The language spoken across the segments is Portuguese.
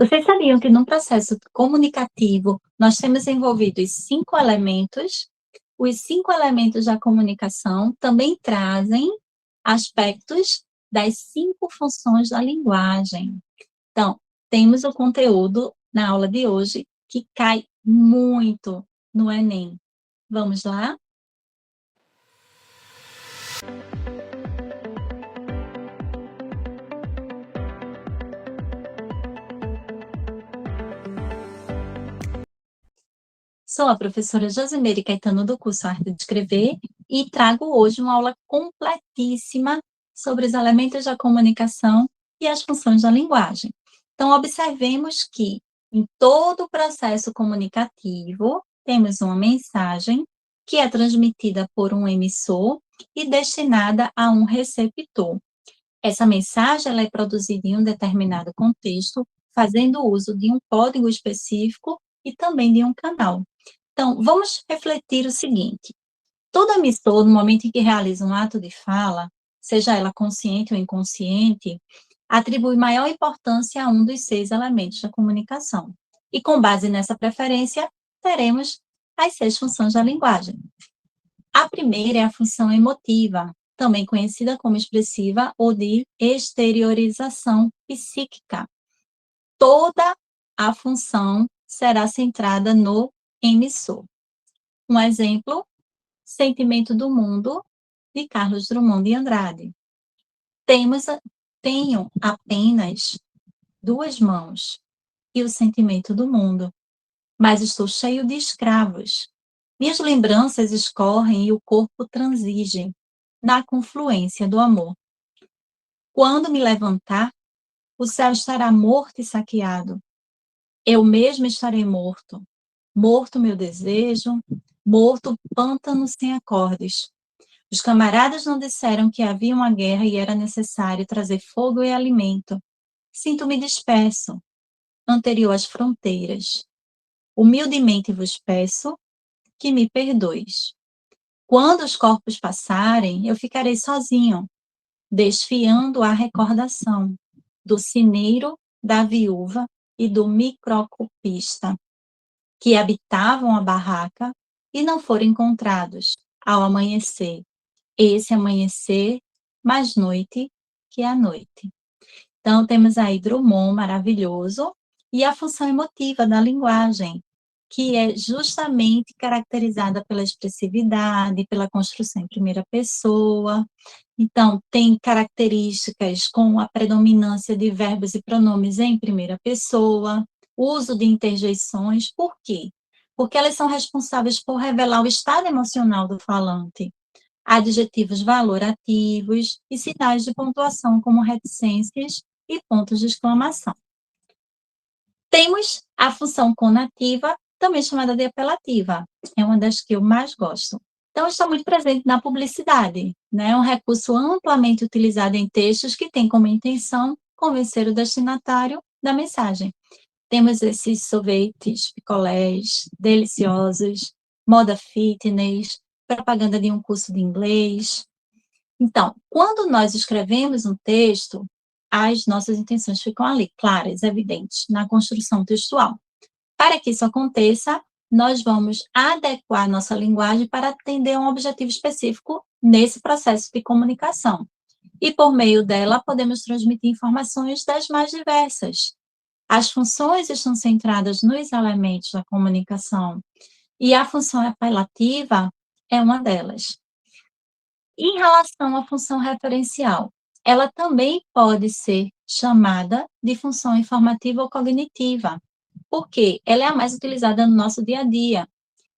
Vocês sabiam que num processo comunicativo nós temos envolvidos 5 elementos? Os 5 elementos da comunicação também trazem aspectos das 5 funções da linguagem. Então, temos o conteúdo na aula de hoje que cai muito no Enem. Vamos lá? Sou a professora Josimeire Caetano, do curso Arte de Escrever, e trago hoje uma aula completíssima sobre os elementos da comunicação e as funções da linguagem. Então, observemos que em todo o processo comunicativo, temos uma mensagem que é transmitida por um emissor e destinada a um receptor. Essa mensagem ela é produzida em um determinado contexto, fazendo uso de um código específico e também de um canal. Então, vamos refletir o seguinte: todo emissor, no momento em que realiza um ato de fala, seja ela consciente ou inconsciente, atribui maior importância a um dos 6 elementos da comunicação. E com base nessa preferência, teremos as 6 funções da linguagem. A primeira é a função emotiva, também conhecida como expressiva ou de exteriorização psíquica. Toda a função será centrada no emissor. Um exemplo, Sentimento do Mundo, de Carlos Drummond de Andrade. Tenho apenas 2 mãos e o sentimento do mundo, mas estou cheio de escravos. Minhas lembranças escorrem e o corpo transige na confluência do amor. Quando me levantar, o céu estará morto e saqueado. Eu mesmo estarei morto. Morto meu desejo, morto o pântano sem acordes. Os camaradas não disseram que havia uma guerra e era necessário trazer fogo e alimento. Sinto-me disperso, anterior às fronteiras. Humildemente vos peço que me perdoes. Quando os corpos passarem, eu ficarei sozinho, desfiando a recordação do cineiro, da viúva e do microscopista, que habitavam a barraca e não foram encontrados ao amanhecer. Esse amanhecer, mais noite que a noite. Então, temos aí Drummond, maravilhoso, e a função emotiva da linguagem, que é justamente caracterizada pela expressividade, pela construção em primeira pessoa. Então, tem características com a predominância de verbos e pronomes em primeira pessoa, uso de interjeições. Por quê? Porque elas são responsáveis por revelar o estado emocional do falante. Adjetivos valorativos e sinais de pontuação, como reticências e pontos de exclamação. Temos a função conativa, também chamada de apelativa. É uma das que eu mais gosto. Então, está muito presente na publicidade, né? É um recurso amplamente utilizado em textos que tem como intenção convencer o destinatário da mensagem. Temos esses sorvetes, picolés, deliciosos, moda fitness, propaganda de um curso de inglês. Então, quando nós escrevemos um texto, as nossas intenções ficam ali, claras, evidentes, na construção textual. Para que isso aconteça, nós vamos adequar nossa linguagem para atender a um objetivo específico nesse processo de comunicação. E, por meio dela, podemos transmitir informações das mais diversas. As funções estão centradas nos elementos da comunicação, e a função apelativa é uma delas. Em relação à função referencial, ela também pode ser chamada de função informativa ou cognitiva, porque ela é a mais utilizada no nosso dia a dia.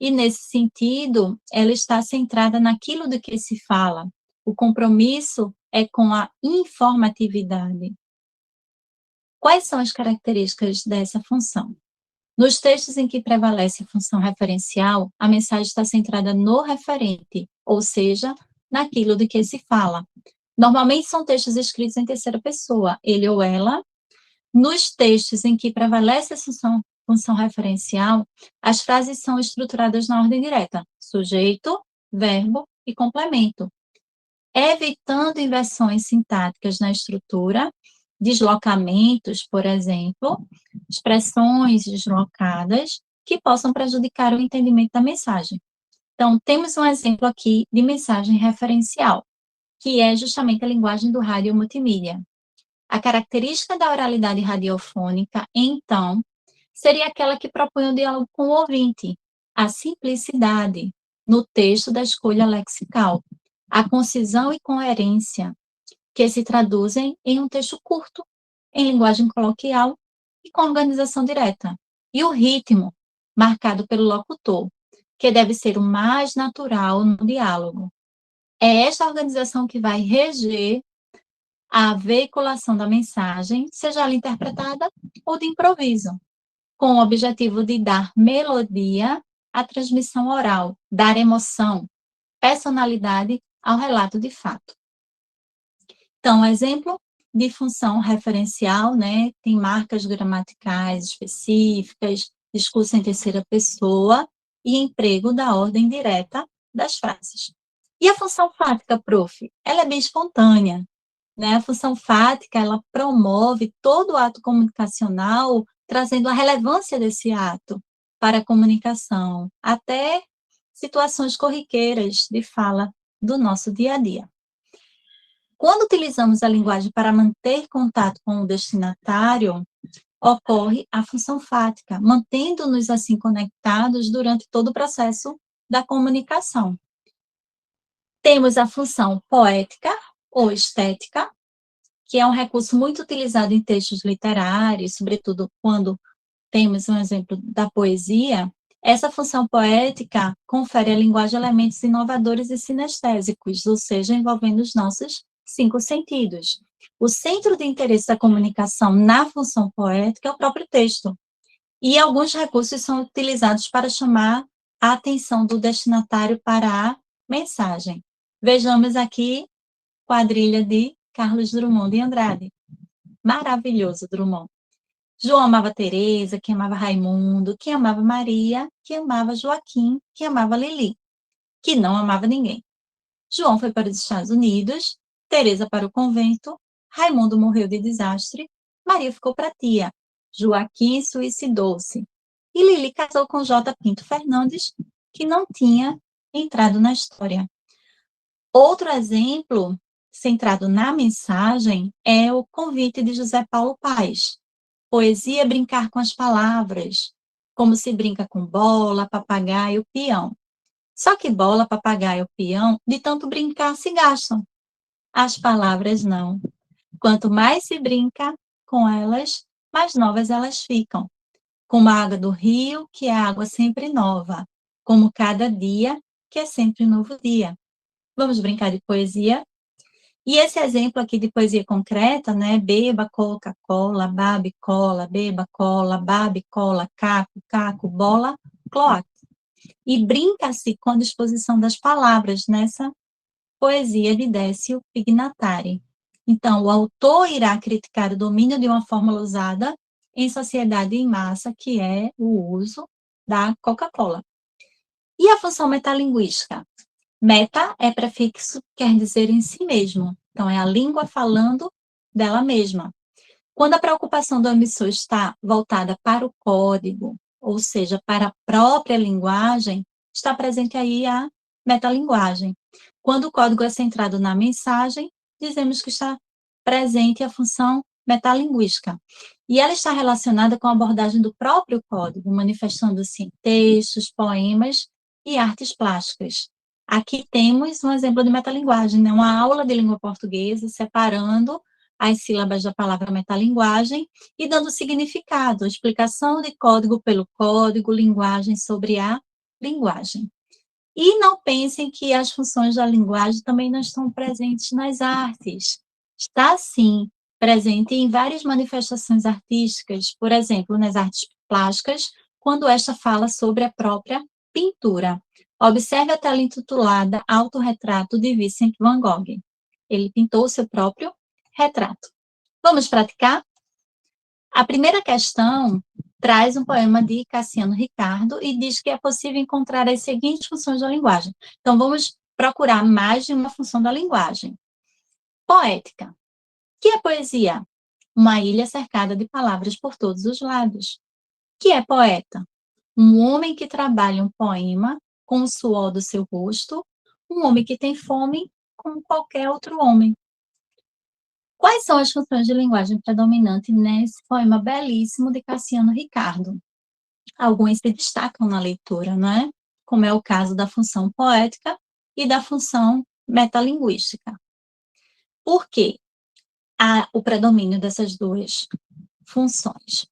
E, nesse sentido, ela está centrada naquilo do que se fala. O compromisso é com a informatividade. Quais são as características dessa função? Nos textos em que prevalece a função referencial, a mensagem está centrada no referente, ou seja, naquilo de que se fala. Normalmente são textos escritos em terceira pessoa, ele ou ela. Nos textos em que prevalece a função referencial, as frases são estruturadas na ordem direta: sujeito, verbo e complemento, evitando inversões sintáticas na estrutura deslocamentos, por exemplo, expressões deslocadas que possam prejudicar o entendimento da mensagem. Então, temos um exemplo aqui de mensagem referencial, que é justamente a linguagem do rádio multimídia. A característica da oralidade radiofônica, então, seria aquela que propõe o diálogo com o ouvinte, a simplicidade no texto da escolha lexical, a concisão e coerência, que se traduzem em um texto curto, em linguagem coloquial e com organização direta. E o ritmo, marcado pelo locutor, que deve ser o mais natural no diálogo. É esta organização que vai reger a veiculação da mensagem, seja ela interpretada ou de improviso, com o objetivo de dar melodia à transmissão oral, dar emoção, personalidade ao relato de fato. Então, exemplo de função referencial, né, tem marcas gramaticais específicas, discurso em terceira pessoa e emprego da ordem direta das frases. E a função fática, prof? Ela é bem espontânea, né? A função fática, ela promove todo o ato comunicacional, trazendo a relevância desse ato para a comunicação, até situações corriqueiras de fala do nosso dia a dia. Quando utilizamos a linguagem para manter contato com o destinatário, ocorre a função fática, mantendo-nos assim conectados durante todo o processo da comunicação. Temos a função poética ou estética, que é um recurso muito utilizado em textos literários, sobretudo quando temos um exemplo da poesia. Essa função poética confere à linguagem elementos inovadores e sinestésicos, ou seja, envolvendo os nossos 5 sentidos. O centro de interesse da comunicação na função poética é o próprio texto. E alguns recursos são utilizados para chamar a atenção do destinatário para a mensagem. Vejamos aqui quadrilha de Carlos Drummond de Andrade. Maravilhoso, Drummond. João amava Teresa, que amava Raimundo, que amava Maria, que amava Joaquim, que amava Lili, que não amava ninguém. João foi para os Estados Unidos, Teresa para o convento, Raimundo morreu de desastre, Maria ficou para tia, Joaquim suicidou-se, e Lili casou com J. Pinto Fernandes, que não tinha entrado na história. Outro exemplo, centrado na mensagem, é o convite de José Paulo Paes. Poesia é brincar com as palavras, como se brinca com bola, papagaio, peão. Só que bola, papagaio, peão, de tanto brincar, se gastam. As palavras não. Quanto mais se brinca com elas, mais novas elas ficam. Como a água do rio, que é água sempre nova. Como cada dia, que é sempre um novo dia. Vamos brincar de poesia? E esse exemplo aqui de poesia concreta, né? Beba Coca-Cola, babe cola, beba cola, babe cola, caco, caco, bola, cloaca. E brinca-se com a disposição das palavras nessa poesia de Décio Pignatari. Então, o autor irá criticar o domínio de uma fórmula usada em sociedade em massa, que é o uso da Coca-Cola. E a função metalinguística? Meta é prefixo, quer dizer em si mesmo. Então, é a língua falando dela mesma. Quando a preocupação do emissor está voltada para o código, ou seja, para a própria linguagem, está presente aí a metalinguagem. Quando o código é centrado na mensagem, dizemos que está presente a função metalinguística. E ela está relacionada com a abordagem do próprio código, manifestando-se em textos, poemas e artes plásticas. Aqui temos um exemplo de metalinguagem, né? Uma aula de língua portuguesa separando as sílabas da palavra metalinguagem e dando significado, explicação de código pelo código, linguagem sobre a linguagem. E não pensem que as funções da linguagem também não estão presentes nas artes. Está, sim, presente em várias manifestações artísticas, por exemplo, nas artes plásticas, quando esta fala sobre a própria pintura. Observe a tela intitulada Autorretrato de Vincent van Gogh. Ele pintou o seu próprio retrato. Vamos praticar? A primeira questão traz um poema de Cassiano Ricardo e diz que é possível encontrar as seguintes funções da linguagem. Então, vamos procurar mais de uma função da linguagem. Poética. O que é poesia? uma ilha cercada de palavras por todos os lados. Que é poeta? Um homem que trabalha um poema com o suor do seu rosto, um homem que tem fome como qualquer outro homem. Quais são as funções de linguagem predominante nesse poema belíssimo de Cassiano Ricardo? Alguns se destacam na leitura, não é? Como é o caso da função poética e da função metalinguística. Por quê? Há o predomínio dessas duas funções.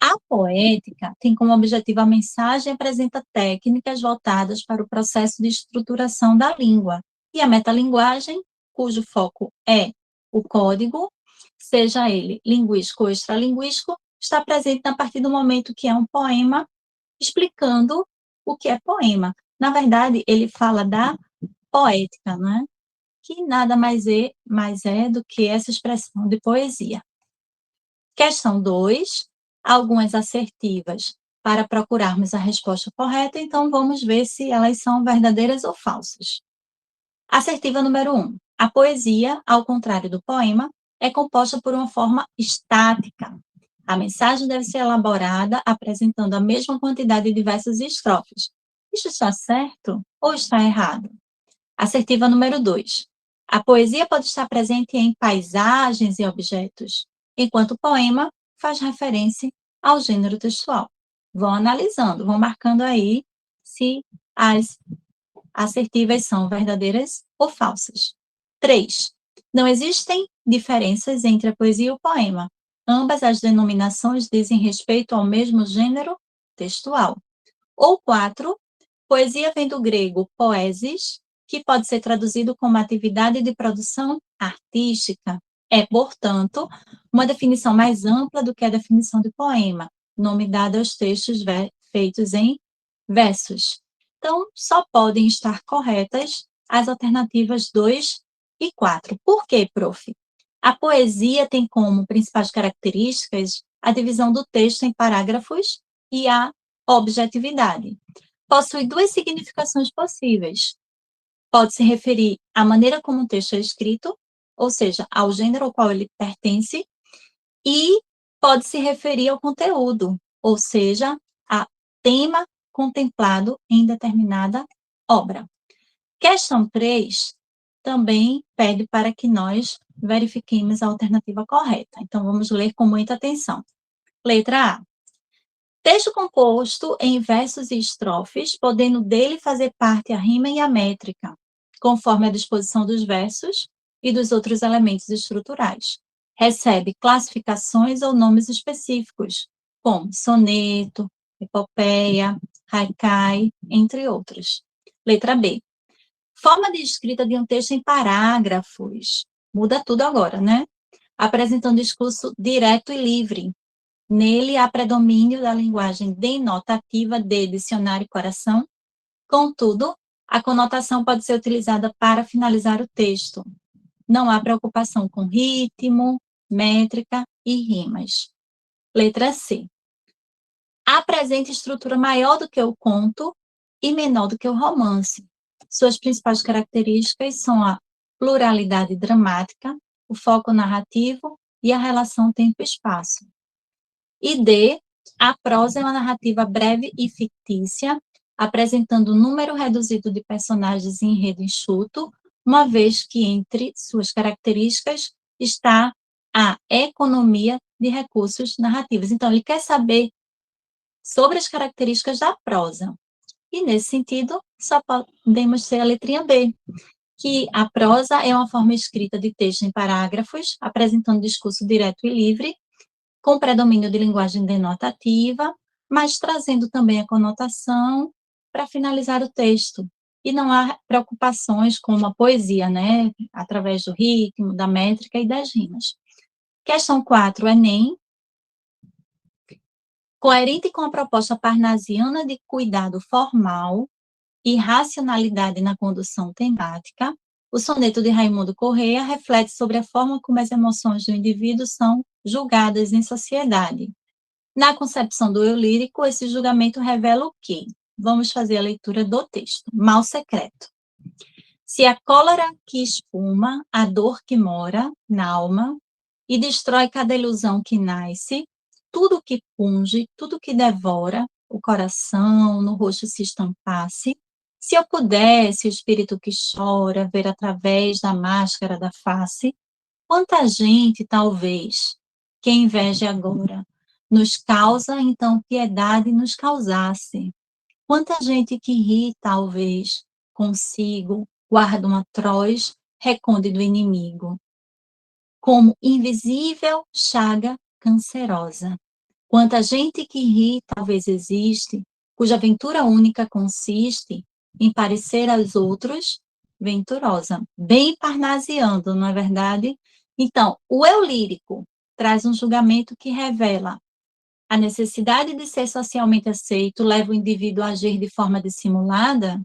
A poética tem como objetivo a mensagem e apresenta técnicas voltadas para o processo de estruturação da língua. E a metalinguagem, cujo foco é o código, seja ele linguístico ou extralinguístico, está presente a partir do momento que é um poema explicando o que é poema. Na verdade, ele fala da poética, né? Que nada mais é do que essa expressão de poesia. Questão 2, algumas assertivas para procurarmos a resposta correta, então vamos ver se elas são verdadeiras ou falsas. Assertiva número 1. A poesia, ao contrário do poema, é composta por uma forma estática. A mensagem deve ser elaborada apresentando a mesma quantidade de versos e estrofes. Isso está certo ou está errado? Assertiva número 2. A poesia pode estar presente em paisagens e objetos, enquanto o poema faz referência ao gênero textual. Vão analisando, vão marcando aí se as assertivas são verdadeiras ou falsas. 3. Não existem diferenças entre a poesia e o poema. Ambas as denominações dizem respeito ao mesmo gênero textual. Ou 4. Poesia vem do grego poesis, que pode ser traduzido como atividade de produção artística. É, portanto, uma definição mais ampla do que a definição de poema, nome dado aos textos feitos em versos. Então, só podem estar corretas as alternativas 2 e 4. Por quê, prof? A poesia tem como principais características a divisão do texto em parágrafos e a objetividade. Possui duas significações possíveis. Pode se referir à maneira como o texto é escrito, ou seja, ao gênero ao qual ele pertence, e pode se referir ao conteúdo, ou seja, a tema contemplado em determinada obra. Questão 3 também pede para que nós verifiquemos a alternativa correta. Então, vamos ler com muita atenção. Letra A. Texto composto em versos e estrofes, podendo dele fazer parte a rima e a métrica, conforme a disposição dos versos e dos outros elementos estruturais. Recebe classificações ou nomes específicos, como soneto, epopeia, haikai, entre outros. Letra B. Forma de escrita de um texto em parágrafos. Muda tudo agora, né? Apresentando discurso direto e livre. Nele há predomínio da linguagem denotativa de dicionário e coração. Contudo, a conotação pode ser utilizada para finalizar o texto. Não há preocupação com ritmo, métrica e rimas. Letra C. Apresenta estrutura maior do que o conto e menor do que o romance. Suas principais características são a pluralidade dramática, o foco narrativo e a relação tempo-espaço. E D, a prosa é uma narrativa breve e fictícia, apresentando um número reduzido de personagens em enredo enxuto, uma vez que entre suas características está a economia de recursos narrativos. Então, ele quer saber sobre as características da prosa. E, nesse sentido, só podemos ter a letrinha B, que a prosa é uma forma escrita de texto em parágrafos, apresentando discurso direto e livre, com predomínio de linguagem denotativa, mas trazendo também a conotação para finalizar o texto. E não há preocupações com a poesia, né? Através do ritmo, da métrica e das rimas. Questão 4, Enem. Coerente com a proposta parnasiana de cuidado formal e racionalidade na condução temática, o soneto de Raimundo Corrêa reflete sobre a forma como as emoções do indivíduo são julgadas em sociedade. Na concepção do eu lírico, esse julgamento revela o quê? Vamos fazer a leitura do texto. Mal secreto. Se a cólera que espuma, a dor que mora na alma, e destrói cada ilusão que nasce, tudo que punge, tudo que devora, o coração, no rosto se estampasse. Se eu pudesse, o espírito que chora, ver através da máscara da face, quanta gente, talvez, que inveja agora, nos causa, então, piedade nos causasse. Quanta gente que ri, talvez, consigo, guarda um atroz recôndito inimigo, como invisível chaga cancerosa. Quanta gente que ri, talvez existe, cuja aventura única consiste em parecer aos outros venturosa, bem parnasiando, não é verdade? Então, o eu lírico traz um julgamento que revela a necessidade de ser socialmente aceito, leva o indivíduo a agir de forma dissimulada.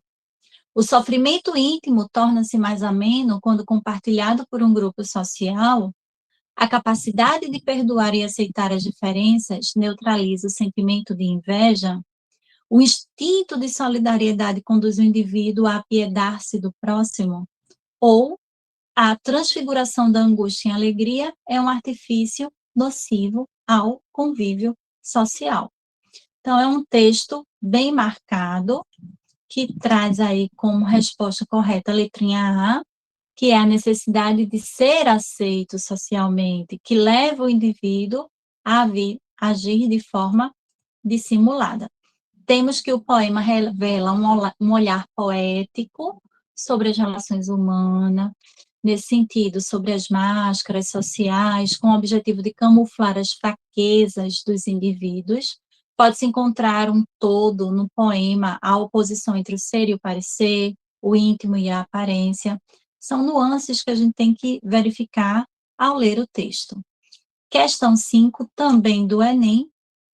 O sofrimento íntimo torna-se mais ameno quando compartilhado por um grupo social. A capacidade de perdoar e aceitar as diferenças neutraliza o sentimento de inveja. O instinto de solidariedade conduz o indivíduo a apiedar-se do próximo. Ou a transfiguração da angústia em alegria é um artifício nocivo ao convívio social. Então, é um texto bem marcado, que traz aí como resposta correta a letrinha A, que é a necessidade de ser aceito socialmente, que leva o indivíduo a agir de forma dissimulada. Temos que o poema revela um olhar poético sobre as relações humanas, nesse sentido, sobre as máscaras sociais, com o objetivo de camuflar as fraquezas dos indivíduos. Pode-se encontrar um todo no poema, a oposição entre o ser e o parecer, o íntimo e a aparência. São nuances que a gente tem que verificar ao ler o texto. Questão 5, também do Enem,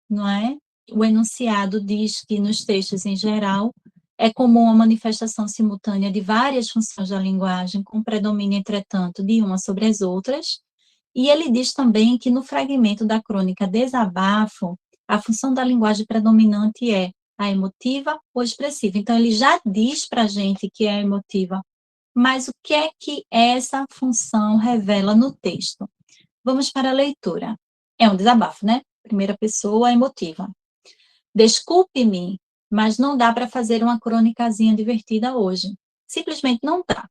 não é? O enunciado diz que nos textos em geral é comum a manifestação simultânea de várias funções da linguagem, com predomínio, entretanto, de uma sobre as outras, e ele diz também que no fragmento da crônica Desabafo, a função da linguagem predominante é a emotiva ou expressiva. Então, ele já diz para a gente que é emotiva, mas o que é que essa função revela no texto? Vamos para a leitura. É um desabafo, né? Primeira pessoa emotiva. Desculpe-me, mas não dá para fazer uma crônicazinha divertida hoje. Simplesmente não dá.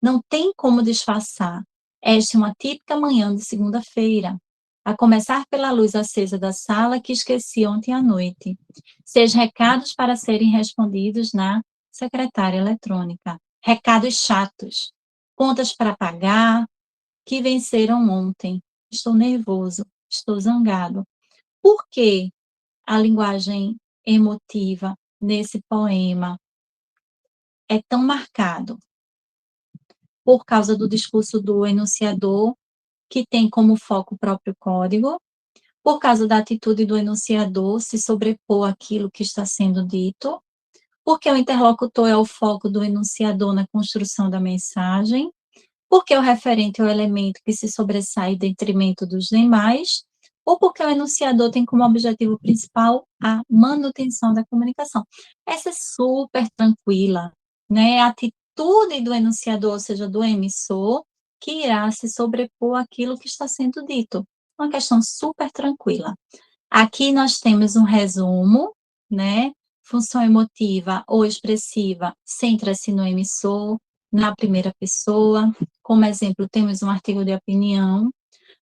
Não tem como disfarçar. Esta é uma típica manhã de segunda-feira. A começar pela luz acesa da sala que esqueci ontem à noite. 6 recados para serem respondidos na secretária eletrônica. Recados chatos. Contas para pagar, que venceram ontem. Estou nervoso, estou zangado. Por que a linguagem emotiva nesse poema é tão marcado? Por causa do discurso do enunciador, que tem como foco o próprio código, por causa da atitude do enunciador se sobrepor àquilo que está sendo dito, porque o interlocutor é o foco do enunciador na construção da mensagem, porque o referente é o elemento que se sobressai em detrimento dos demais, ou porque o enunciador tem como objetivo principal a manutenção da comunicação. Essa é super tranquila, né? A atitude do enunciador, ou seja, do emissor, que irá se sobrepor àquilo que está sendo dito. Uma questão super tranquila. Aqui nós temos um resumo, né? Função emotiva ou expressiva centra-se no emissor, na primeira pessoa. Como exemplo, temos um artigo de opinião.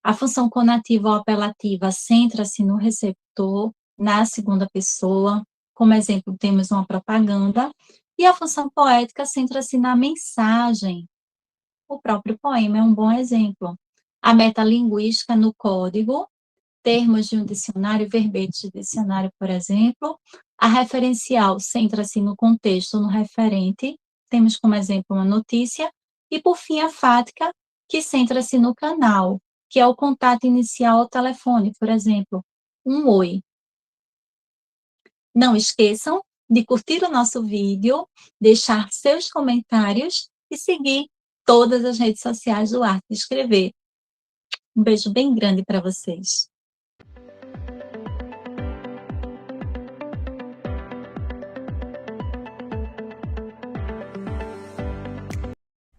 A função conativa ou apelativa centra-se no receptor, na segunda pessoa. Como exemplo, temos uma propaganda. E a função poética centra-se na mensagem. O próprio poema é um bom exemplo. A metalinguística no código, termos de um dicionário, verbetes de dicionário, por exemplo. A referencial centra-se no contexto, no referente. Temos como exemplo uma notícia. E, por fim, a fática, que centra-se no canal, que é o contato inicial ao telefone, por exemplo, um oi. Não esqueçam de curtir o nosso vídeo, deixar seus comentários e seguir todas as redes sociais do Arte de Escrever. Um beijo bem grande para vocês.